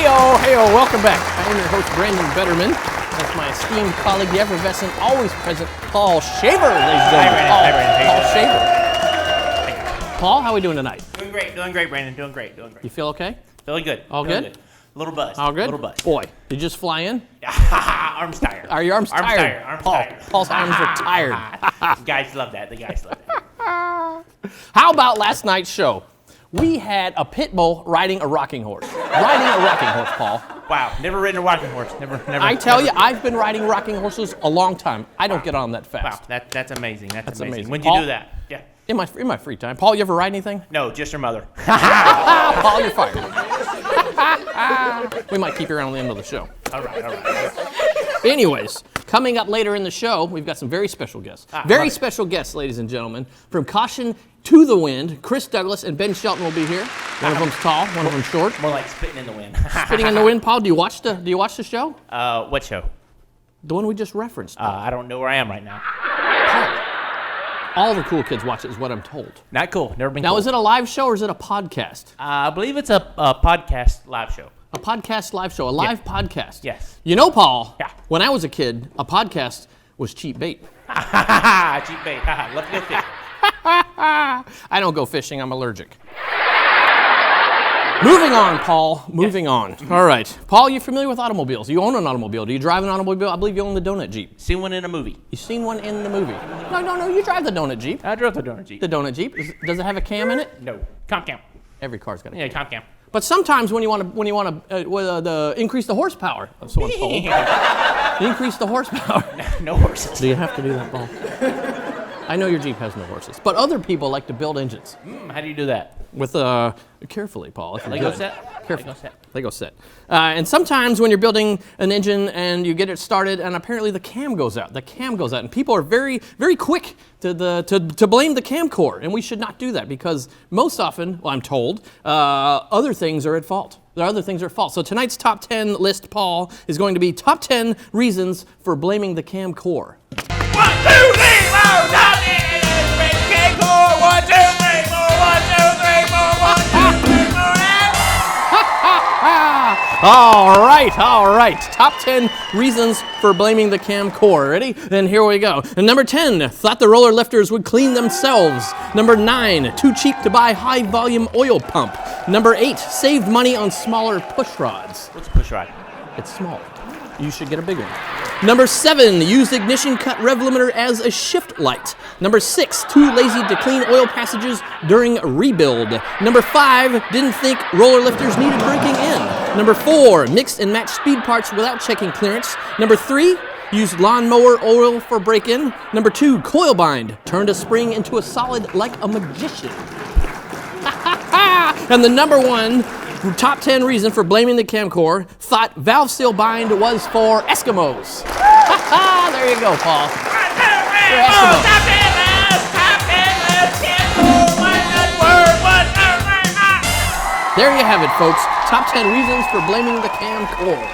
Heyo, welcome back. I am your host, Brandon Betterman. That's my esteemed colleague, the effervescent, always present, Paul Shaver, ladies and gentlemen. Paul Shaver. Paul, how are we doing tonight? Doing great, Brandon. Doing great. You feel okay? Feeling good. All good? Little buzz. All good? Little buzz. Boy, did you just fly in? Arms tired. Are your arms tired? Arms tired. Paul's arms are tired. The guys love that. How about last night's show? We had a pit bull riding a rocking horse. Paul. Wow, never ridden a rocking horse. Never. I tell you, I've been riding rocking horses a long time. I don't get on that fast. Wow, that's amazing. That's amazing. When Paul, you do that? Yeah. In my free time. Paul, you ever ride anything? No, just your mother. Paul, you're fired. We might keep you around the end of the show. All right. Anyways, coming up later in the show, we've got some very special guests. Special guests, ladies and gentlemen. From Caution to the Wind, Chris Douglas and Ben Shelton will be here. One of them's tall, one of them's short. More like spitting in the wind. Spitting in the wind, Paul. Do you watch the show? What show? The one we just referenced. I don't know where I am right now. All the cool kids watch it, is what I'm told. Not cool. Never been. Now, cool. is it a live show or is it a podcast? I believe it's a podcast live show. A podcast live show, a live podcast. Yes. You know, Paul, Yeah. When I was a kid, a podcast was cheap bait. Cheap bait. Love to go fish. I don't go fishing, I'm allergic. Moving on, Paul. Moving on. All right. Paul, you're familiar with automobiles. You own an automobile. Do you drive an automobile? I believe you own the donut Jeep. Seen one in a movie. You've seen one in the movie. No, you drive the donut Jeep. I drove the donut Jeep. The donut Jeep. Does it have a cam in it? No. Comp cam. Every car's got a cam. Yeah, comp cam. But sometimes when you want to increase the horsepower, that's what I'm told. Increase the horsepower. No horses. Do you have to do that, Paul? I know your Jeep has no horses, but other people like to build engines. How do you do that? With carefully, Paul. Lego set? Carefully. Lego set. And sometimes when you're building an engine and you get it started, and apparently the cam goes out. And people are very, very quick to blame the cam core, and we should not do that because most often, well, I'm told, other things are at fault. So tonight's top 10 list, Paul, is going to be top 10 reasons for blaming the cam core. 1, 2, 3, 4, top 10 cam core. 1, 2, 3, 4, 1, 2, 3, 4, 1, 2, 3, 4. All right. Top 10 reasons for blaming the cam core. Ready? Then here we go. And number 10, thought the roller lifters would clean themselves. Number 9, too cheap to buy high volume oil pump. Number 8, saved money on smaller push rods. What's a push rod? It's small. You should get a big one. Number 7, used ignition cut rev limiter as a shift light. Number 6, too lazy to clean oil passages during rebuild. Number 5, didn't think roller lifters needed breaking in. Number 4, mixed and matched speed parts without checking clearance. Number 3, used lawnmower oil for break-in. Number 2, coil bind, turned a spring into a solid like a magician. And the number 1 top 10 reason for blaming the cam core, thought valve seal bind was for Eskimos. There you go, Paul. There you have it, folks. Top 10 reasons for blaming the cam core.